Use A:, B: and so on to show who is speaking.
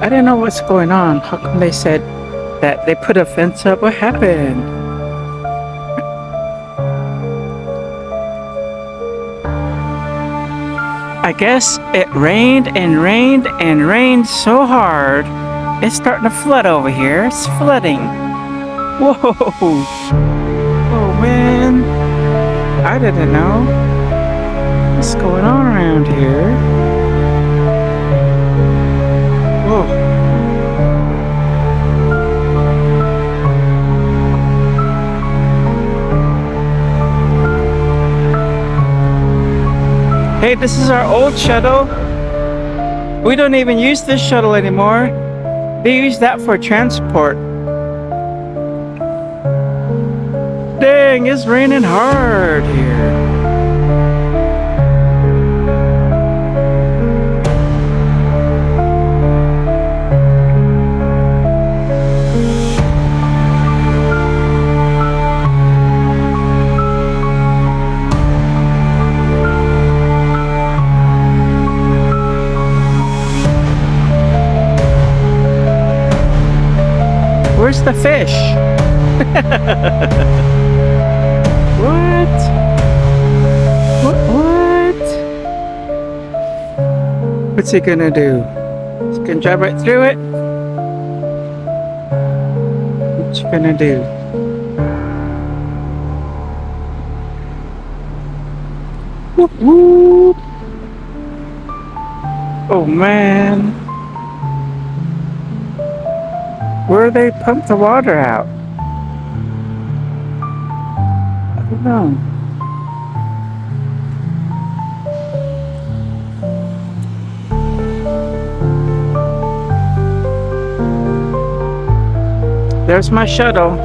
A: I didn't know what's going on. How come they said that they put a fence up? What happened? I guess it rained and rained and rained so hard. It's starting to flood over here. It's flooding. Whoa. Oh man. I didn't know. What's going on around here? Whoa. Hey, this is our old shuttle. We don't even use this shuttle anymore. They use that for transport. Dang, it's raining hard here. Where's the fish? What? What? What's he gonna do? He's gonna drive right through it? What you gonna do? Whoop, whoop. Oh man. Where they pump the water out? I don't know. There's my shuttle.